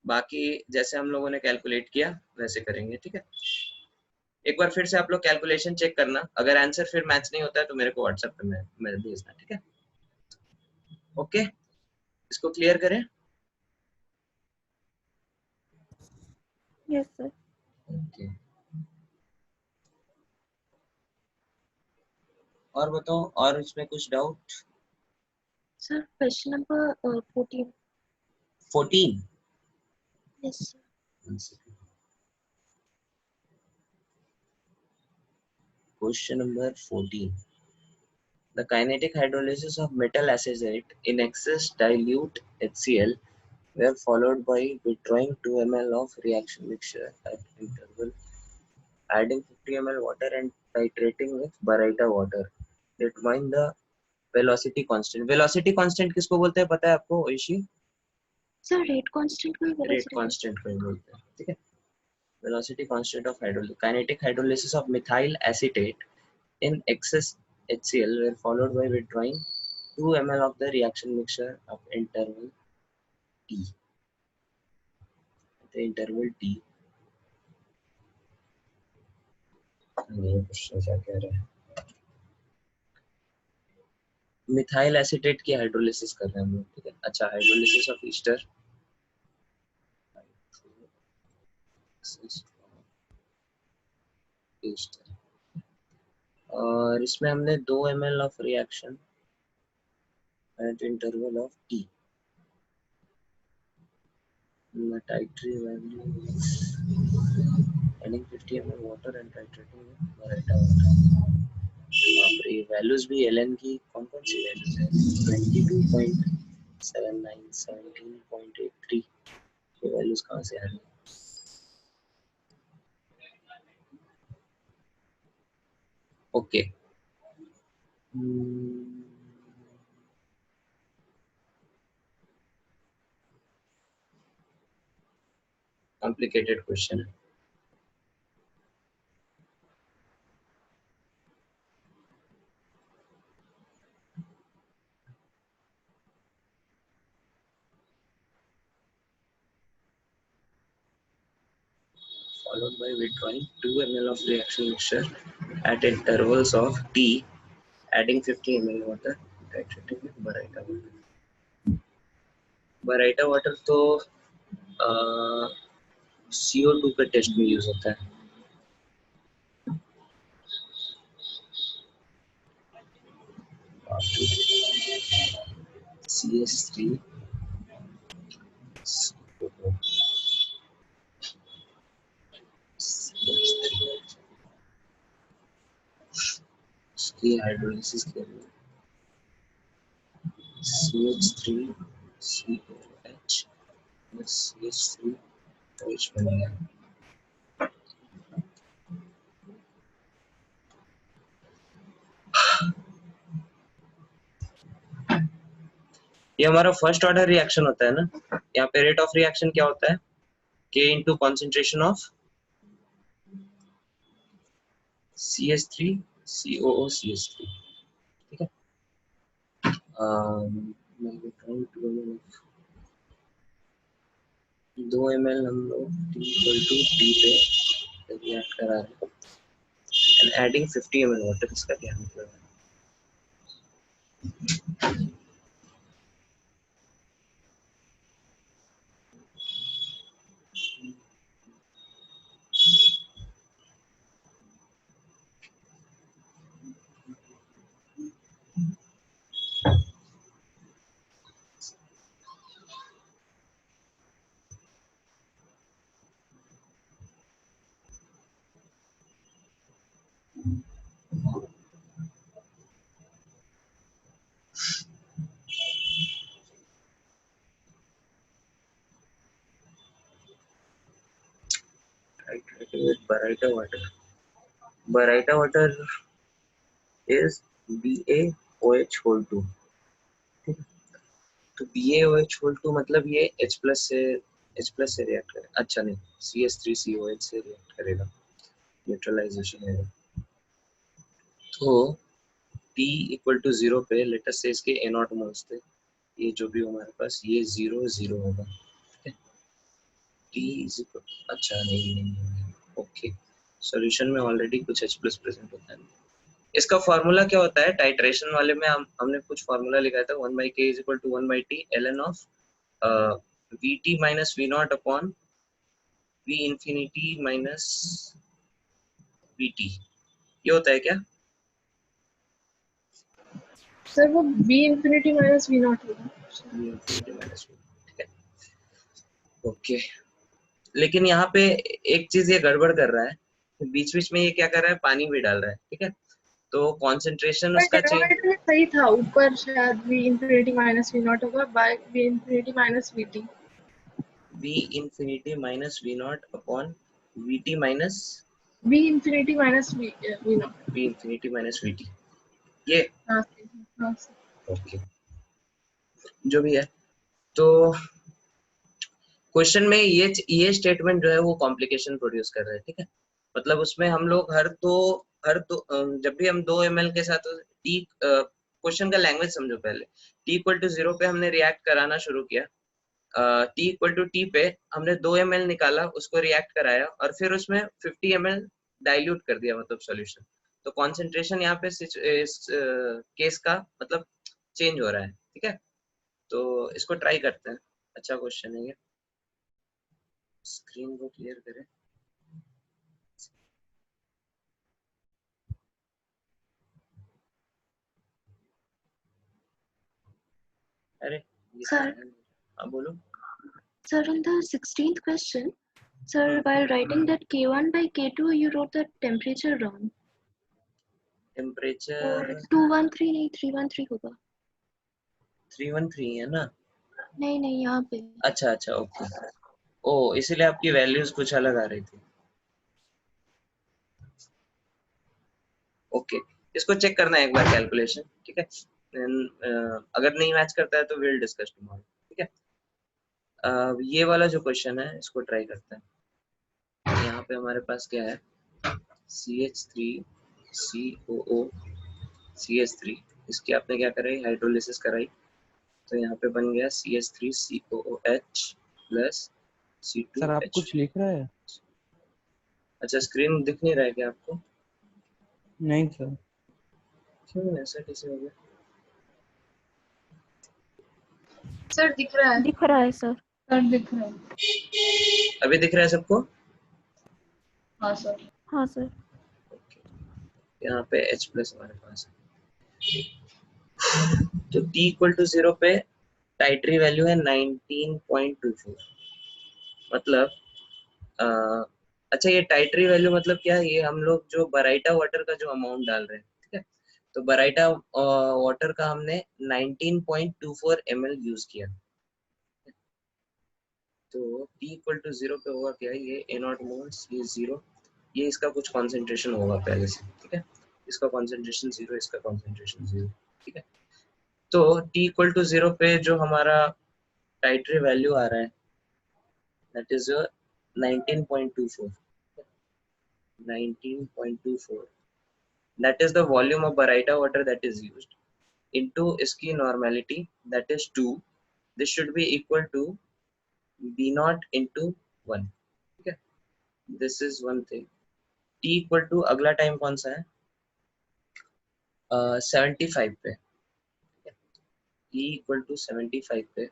बाकी जैसे हम लोगों ने कैलकुलेट किया वैसे करेंगे। ठीक है, एक बार फिर से आप लोग कैलकुलेशन चेक करना, अगर आंसर फिर मैच नहीं होता है तो मेरे को व्हाट्सएप पे मैं भेजना। ठीक है, ओके, इसको क्लियर करें। Yes sir. ओके, और बताओ, और इसमें कुछ doubt? Sir question number 14। 14। Yes Question number 14. The kinetic hydrolysis of metal acetate in excess dilute HCl were followed by withdrawing 2 ml of reaction mixture at interval, adding 50 ml water and titrating with baryta water. Determine the velocity constant. Velocity constant किसको बोलते हैं पता है आपको ओइशी? Sir rate constant को Rate velocity constant को ही बोलते हैं। ठीक है, velocity constant of hydrolysis. Kinetic hydrolysis of methyl acetate in excess HCl were followed by withdrawing 2 ml of the reaction mixture of interval T. The interval T. ये question क्या कह रहे हैं? मिथाइल एसीटेट की हाइड्रोलिसिस कर रहे हैं हम लोग। ठीक है, अच्छा, हाइड्रोलिसिस ऑफ ईस्टर, और इसमें हमने 2 ml of reaction at interval of T, titrate value adding 50 ml water and titrating with baryta water। बाप रे, वैल्यूज भी ln की कौन कौन सी वैल्यूज है? 22.79, 17.83, ये वैल्यूज कहाँ से आ रही है? ओके, कॉम्प्लिकेटेड क्वेश्चन है। Followed by withdrawing 2 ml of reaction mixture at intervals of T, adding 50 ml water, titrating with baryta water। baryta water तो CO2 के टेस्ट में यूज होता है। CS3 इसकी हाइड्रोलिसिस कर रहे हैं CH3 COH CH3 OH बन गया। ये हमारा फर्स्ट ऑर्डर रिएक्शन होता है ना। यहाँ पे रेट ऑफ रिएक्शन क्या होता है? K into concentration of CH3 COO CH3। ठीक है, मैं बताऊँ 2 ml हम लोग T equal to T पे रिएक्ट करा रहे हैं एंड एडिंग 50 ml वाटर, इसका क्या मतलब है? Titrating with Baryta water. Baryta water is BaOH whole 2. तो BaOH whole 2 मतलब ये H plus से रिएक्ट करेगा, अच्छा नहीं CH3COH से रिएक्ट करेगा, न्यूट्रलाइजेशन होगा। तो T इक्वल टू 0 पे लेट अस से इसके A0 मोल्स थे, ये जो भी हमारे पास ये 0 0 होगा। T इज इक्वल, अच्छा नहीं, ओके सॉल्यूशन में ऑलरेडी कुछ H प्लस प्रेजेंट होता है। इसका फॉर्मूला क्या होता है? टाइट्रेशन वाले में हमने कुछ फॉर्मूला लिखा था 1/k is equal to 1/t ln of Vt minus V0 upon V infinity minus Vt, ये होता है क्या? सर वो v infinity minus v not होगा। V इंफिनिटी माइनस V, ठीक है, ओके। लेकिन यहाँ पे एक चीज ये गड़बड़ कर रहा है, बीच बीच में ये क्या कर रहा है, पानी भी डाल रहा है, ठीक है, तो कॉन्सेंट्रेशन उसका चेंज, डिनोमिनेटर में सही था, ऊपर शायद v infinity minus v not होगा by v infinity minus vt। V infinity minus V0 upon Vt minus v infinity minus v naught. V infinity minus Vt, ये हाँ सर। ओके जो भी है। तो क्वेश्चन में ये स्टेटमेंट जो है वो कॉम्प्लिकेशन प्रोड्यूस कर रहा है, ठीक है, मतलब उसमें हम लोग हर दो जब भी हम 2 ml के साथ टी, क्वेश्चन का लैंग्वेज समझो पहले, T इक्वल टू 0 पे हमने रिएक्ट कराना शुरू किया, T इक्वल टू T पे हमने 2 ml निकाला, उसको रिएक्ट कराया और फिर उसमें 50 ml डाइल्यूट कर दिया, मतलब सॉल्यूशन। तो कॉन्सेंट्रेशन यहाँ पे इस केस का मतलब चेंज हो रहा है, ठीक है, तो इसको ट्राई करते हैं, अच्छा क्वेश्चन है ये। स्क्रीन को क्लियर करें। अरे ये Sir. क्या है? हाँ बोलो। Sir, in the 16th question, sir, while writing that K1 by K2, you wrote the temperature wrong. Temperature 213 नहीं 313 होगा। 313 है ना? नहीं यहाँ पे। अच्छा अच्छा ओके, ओ इसीलिए आपकी वैल्यूज कुछ अलग आ रही थी, ओके इसको चेक करना है एक बार कैलकुलेशन, ठीक है, अगर नहीं मैच करता है तो विल डिस्कस टुमारो, ठीक है। ये वाला जो क्वेश्चन है इसको ट्राई करते हैं। यहाँ पे हमारे पास क्या है, CH3COO CH3, इसकी आपने क्या कराई, हाइड्रोलिसिस कराई, तो यहाँ पे बन गया CH3COOH प्लस सर आप C2H। कुछ लिख रहे हैं? अच्छा स्क्रीन दिख नहीं रहा है क्या आपको? नहीं सर। क्यों ऐसा कैसे हो गया? सर दिख रहा है। दिख रहा है सर। सर दिख रहा है। अभी दिख रहा है सबको? हाँ सर। हाँ सर। ओके यहाँ पे H प्लस हमारे पास है, तो T इक्वल टू 0 पे टाइट्री वैल्यू है 19.24, मतलब अच्छा ये टाइट्री वैल्यू मतलब क्या है, ये हम लोग जो बराइटा वाटर का जो अमाउंट डाल रहे हैं, ठीक है, तो बराइटा वाटर का हमने 19.24 ml यूज किया, तो T इक्वल टू 0 पे होगा क्या, ये A0 मोल्स, ये 0, ये इसका कुछ कॉन्सेंट्रेशन होगा पहले से, ठीक है, इसका कॉन्सेंट्रेशन 0, इसका कॉन्सेंट्रेशन 0, ठीक है, तो T इक्वल टू 0 पे जो हमारा टाइट्री वैल्यू आ रहा है that is 19.24, 19.24, that is the volume of Baryta water that is used into इसकी normality that is 2, this should be equal to B0 into 1, ठीक है, this is one thing, T equal to अगला time कौन सा है 75 पे, T equal to 75 पे।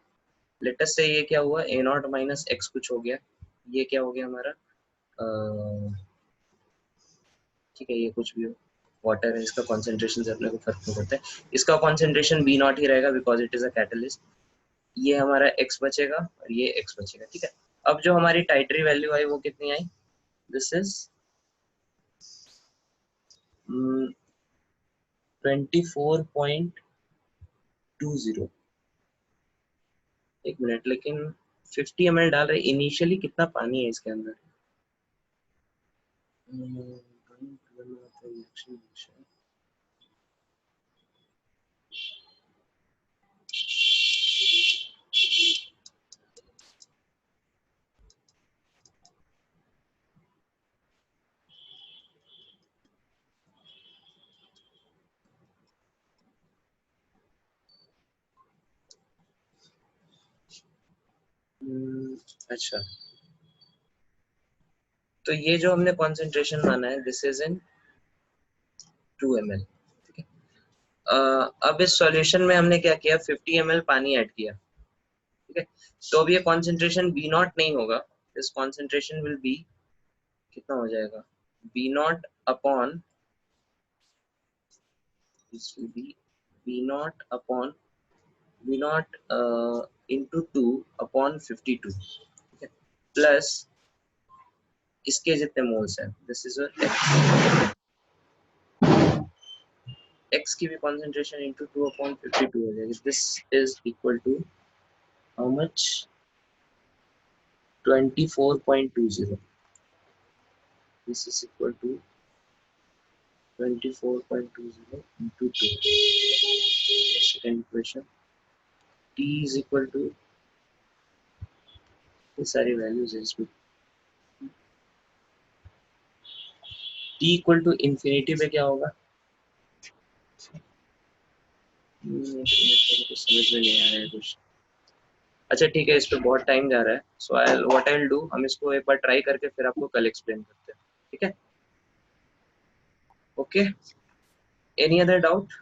Latest से ये क्या हुआ ए नॉट माइनस एक्स कुछ हो गया, ये क्या हो गया हमारा ठीक है, ये कुछ भी हो, वाटर है, इसका कॉन्सेंट्रेशन से अपने को फर्क नहीं पड़ता है, इसका कॉन्सेंट्रेशन बी नॉट ही रहेगा because it is a catalyst. ये हमारा x बचेगा और ये x बचेगा, ठीक है। अब जो हमारी टाइटरी वैल्यू आई वो कितनी आई, दिस इज 24.20। एक मिनट, लेकिन 50 ml डाल रहे, इनिशियली कितना पानी है इसके अंदर, अच्छा, तो ये जो हमने कॉन्सेंट्रेशन माना है दिस इज इन 2 ml, ठीक है। अब इस सॉल्यूशन में हमने क्या किया, 50 ml पानी ऐड किया, ठीक है। तो अब ये कॉन्सेंट्रेशन बी नॉट नहीं होगा, दिस कॉन्सेंट्रेशन विल बी, कितना हो जाएगा, B not upon, this will be B not upon B not into 2 upon 52, ठीक है, प्लस इसके जितने मोल्स हैं, दिस इज x की भी कॉन्सेंट्रेशन इंटू 2 अपॉन 52 हो जाएगी, this is equal to how much 24.20, this is equal to 24.20 into 2, second equation, t is equal to, ये सारी वैल्यूज है इसमें, t इक्वल टू इंफिनिटी पे क्या होगा, तो समझ में नहीं आ रहा है कुछ। अच्छा ठीक है, इस पे बहुत टाइम जा रहा है, so I what I will do, हम इसको एक बार ट्राई करके फिर आपको कल एक्सप्लेन करते हैं, ठीक है। ओके, एनी अदर डाउट,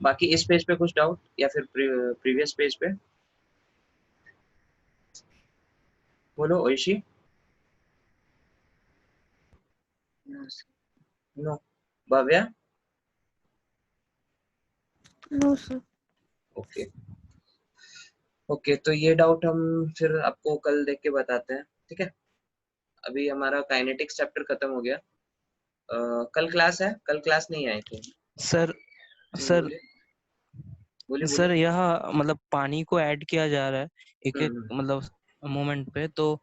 बाकी इस पेज पे कुछ डाउट या फिर प्रीवियस पेज पे, बोलो Oishi. No, Bhavya, No, sir. Okay okay, तो ये डाउट हम फिर आपको कल देख के बताते हैं, ठीक है। अभी हमारा काइनेटिक्स चैप्टर खत्म हो गया, कल क्लास है, कल क्लास नहीं आई थी सर सर बोलिए बोलिए सर बोलिए। यह मतलब पानी को ऐड किया जा रहा है एक एक हम्म, मतलब मोमेंट पे, तो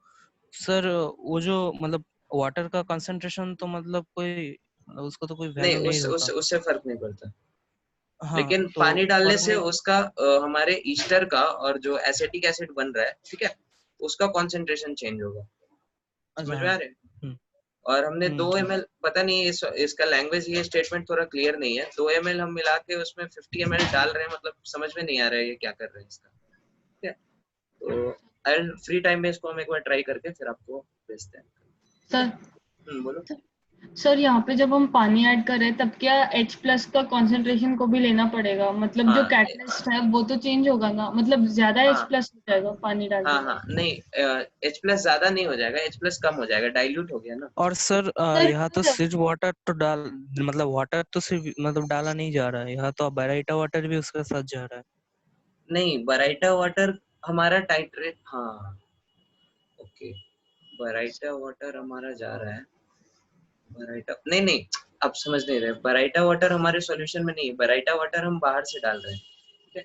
सर वो जो मतलब वाटर का कंसंट्रेशन तो मतलब कोई उसको तो कोई नहीं वैल्यू नहीं होता। उससे फर्क नहीं पड़ता, हाँ लेकिन तो पानी डालने पर से मैं उसका हमारे ईस्टर का और जो एसिटिक एसिड बन रहा है, ठीक है, उसका कॉन्सेंट्रेशन चेंज होगा, अच्छा समझ में हाँ आ रहा है। और हमने 2 ml, पता नहीं इसका लैंग्वेज, ये स्टेटमेंट थोड़ा क्लियर नहीं है, 2 ml हम मिला के उसमें 50 ml डाल रहे हैं, मतलब समझ में नहीं आ रहा है ये क्या कर रहे हैं इसका, ठीक है। तो आई फ्री टाइम में इसको हम एक बार ट्राई करके फिर आपको भेजते हैं, ठीक है। सर बोलो। सर यहाँ पे जब हम पानी ऐड कर रहे हैं तब क्या H प्लस का कॉन्सेंट्रेशन को भी लेना पड़ेगा, मतलब जो हाँ कैटलिस्ट है वो तो चेंज होगा ना, मतलब ज्यादा H हाँ प्लस हो जाएगा पानी डालने हाँ के हाँ, बाद। नहीं H प्लस ज्यादा नहीं हो जाएगा, H प्लस कम हो जाएगा, डाइल्यूट हो गया ना। और सर सर यहाँ तो सिर्फ वाटर तो डाल मतलब वाटर तो सिर्फ मतलब डाला नहीं जा रहा है, यहाँ तो बेराइटा वाटर भी उसके साथ जा रहा है। नहीं, बराइटा वाटर हमारा टाइट्रेट, हाँ ओके, बराइटा वाटर हमारा जा रहा है, बराइटा नहीं नहीं, आप समझ नहीं रहे, बराइटा वाटर हमारे सॉल्यूशन में नहीं है, बराइटा वाटर हम बाहर से डाल रहे हैं, ठीक है।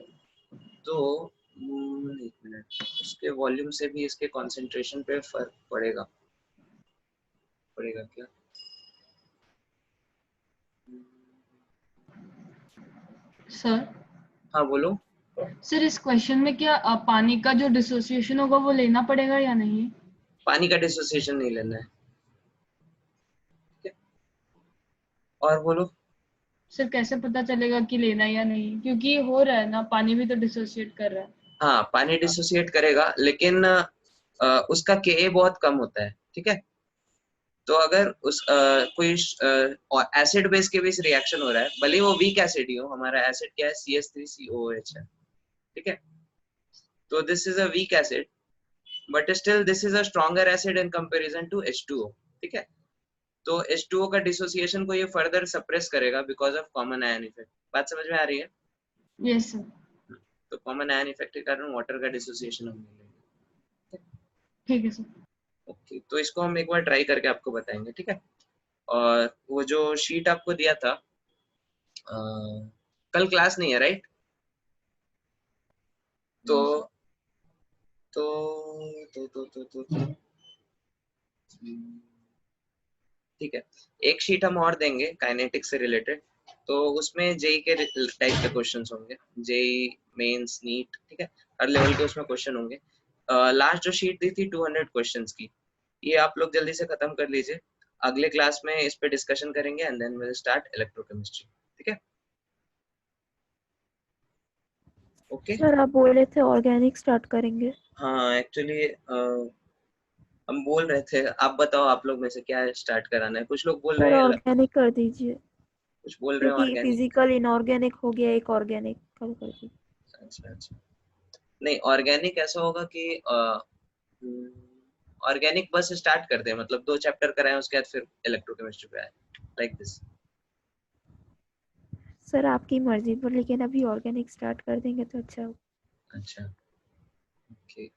तो एक मिनट, उसके वॉल्यूम से भी इसके कॉन्सेंट्रेशन पे फर्क पड़ेगा, पड़ेगा क्या, सर हाँ बोलो। सर इस क्वेश्चन में क्या पानी का जो डिसोसिएशन होगा वो लेना पड़ेगा या नहीं? पानी का डिसोसिएशन नहीं लेना है, ठीक है। और बोलो। सर कैसे पता चलेगा कि लेना या नहीं, क्योंकि हो रहा है ना, पानी भी तो डिसोसिएट कर रहा है। हाँ पानी डिसोसिएट करेगा, लेकिन उसका Ka बहुत कम होता है, ठीक है। तो अगर उस कोई एसिड बेस के बीच रिएक्शन हो रहा है, भले ही वो वीक एसिड ही हो, हमारा एसिड क्या है CH3COOH है, ठीक है। तो this is a weak acid but still this is a stronger acid in comparison to H2O, ठीक है। तो H2O का डिसोसिएशन को ये फर्दर सप्रेस करेगा because of common ion effect. बात समझ में आ रही है? Yes sir. तो कॉमन आयन इफेक्ट के कारण वाटर का डिसोसिएशन हम मिलेगा। ठीक है सर। ओके, तो इसको हम एक बार ट्राई करके आपको बताएंगे, ठीक है। और वो जो शीट आपको दिया था, कल क्लास नहीं है राइट? तो तो ठीक है, एक शीट हम और देंगे काइनेटिक्स से रिलेटेड, तो उसमें जेई के टाइप के क्वेश्चंस होंगे, जेई मेंस नीट, ठीक है, हर लेवल के उसमें क्वेश्चन होंगे। लास्ट जो शीट दी थी 200 क्वेश्चंस की, ये आप लोग जल्दी से खत्म कर लीजिए। अगले क्लास में इस पे डिस्कशन करेंगे and then will start electrochemistry, ठीक है। ओके सर आप बोल रहे थे ऑर्गेनिक स्टार्ट करेंगे। हाँ, एक्चुअली हम बोल रहे थे, आप बताओ आप लोग में से क्या स्टार्ट कराना है। कुछ लोग बोल सर रहे हैं, ऑर्गेनिक कर दीजिए कुछ बोल रहे हैं क्योंकि ऑर्गेनिक। फिजिकल इनऑर्गेनिक हो गया, एक ऑर्गेनिक कर दीजिए। अच्छा, नहीं ऑर्गेनिक ऐसा होगा कि ऑर्गेनिक बस स्टार्ट कर दे, मतलब 2 चैप्टर कराएं उसके बाद फिर इलेक्ट्रोकेमिस्ट्री पे आए, लाइक दिस। सर आपकी मर्जी पर, लेकिन अभी ऑर्गेनिक स्टार्ट कर देंगे तो अच्छा हो। अच्छा ओके,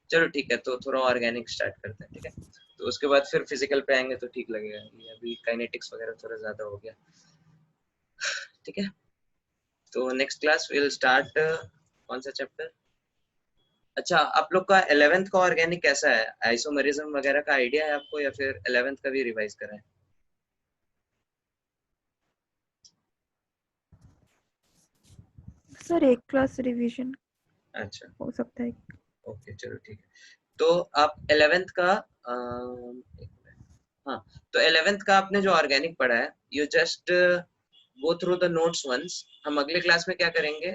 चलो ठीक है, तो थोड़ा ऑर्गेनिक स्टार्ट करते हैं, ठीक है। तो उसके बाद फिर फिजिकल पे आएंगे तो ठीक लगेगा, ये अभी काइनेटिक्स वगैरह थोड़ा ज्यादा हो गया, ठीक है। तो नेक्स्ट क्लास विल स्टार्ट कौन सा चैप्टर? अच्छा, आप लोग का 11th का ऑर्गेनिक कैसा है? आइसोमेरिज्म वगैरह का आइडिया है आपको, या फिर 11th का भी रिवाइज कराएं? सर एक क्लास रिवीजन अच्छा हो सकता है। ओके, चलो ठीक है। तो आप 11th का हाँ, तो 11th का आपने जो ऑर्गेनिक पढ़ा है, you just go through the notes once. हम अगले क्लास में क्या करेंगे,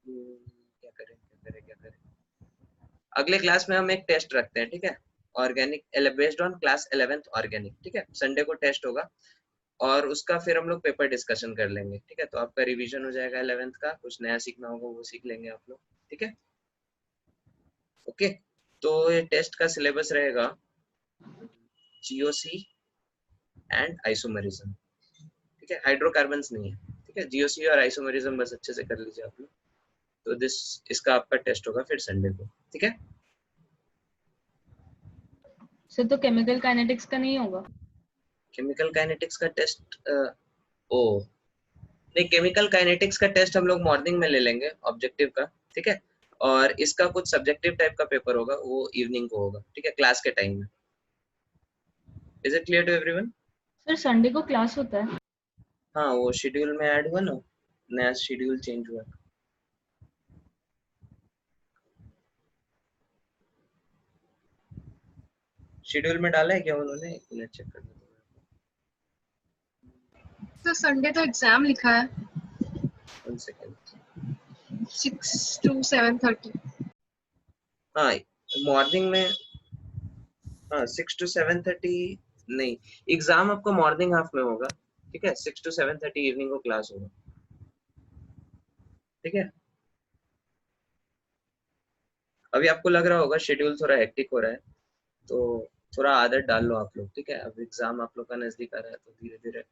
क्या करें, अगले क्लास में हम एक टेस्ट रखते हैं, ठीक है, organic based on class 11th organic, ठीक है। संडे को टेस्ट होगा और उसका फिर हम लोग पेपर डिस्कशन कर लेंगे, ठीक है। तो आपका रिवीजन हो जाएगा 11th का, कुछ नया सीखना होगा वो सीख लेंगे आप लोग, ठीक है। ओके, तो ये टेस्ट का सिलेबस रहेगा जीओसी एंड आइसोमेरिज्म, ठीक है, हाइड्रोकार्बन्स नहीं है, ठीक है। जीओसी और आइसोमेरिज्म बस अच्छे से कर लीजिए आप लोग। तो इसका आपका टेस्ट होगा फिर संडे को, ठीक है। सर तो केमिकल काइनेटिक्स का नहीं होगा? केमिकल काइनेटिक्स का टेस्ट ओ नहीं, केमिकल काइनेटिक्स का टेस्ट हम लोग मॉर्निंग में ले लेंगे ऑब्जेक्टिव का, ठीक है। और इसका कुछ सब्जेक्टिव टाइप का पेपर होगा, वो इवनिंग को होगा, ठीक है, क्लास के टाइम में। Is it clear to everyone? Sir Sunday को क्लास होता है? हाँ, वो शेड्यूल में ऐड हुआ ना, नया शेड्यूल चेंज हुआ। शेड्यूल में डाला है क्या उन्होंने? एक मिनट चेक कर लेता तो संडे तो एग्जाम लिखा है हूँ, 1 सेकंड। 6 to 7:30। हाँ, मॉर्निंग में, हाँ 6 to 7:30 नहीं, एग्जाम आपको मॉर्निंग हाफ में होगा, ठीक है। 6 to 7:30 इवनिंग को क्लास होगा, ठीक है। अभी आपको लग रहा होगा शेड्यूल थोड़ा हेक्टिक हो रहा है, तो थोड़ा आदत डाल लो आप लोग, ठीक है। अब एग्जाम आप लोग का नजदीक आ रहा है, तो धीरे धीरे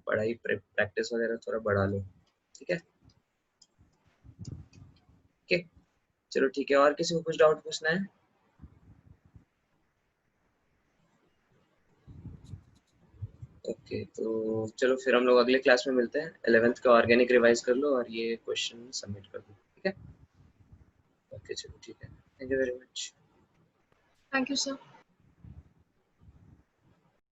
पढ़ाई प्रैक्टिस वगैरह थोड़ा बढ़ा लो, ठीक है। ओके, चलो ठीक है। और किसी को कुछ डाउट पूछना है? ओके, तो चलो फिर हम लोग अगले क्लास में मिलते हैं। 11th का ऑर्गेनिक रिवाइज कर लो और ये क्वेश्चन सबमिट कर दो, ठीक है। ओके चलो ठीक है, thank you very much. Thank you sir.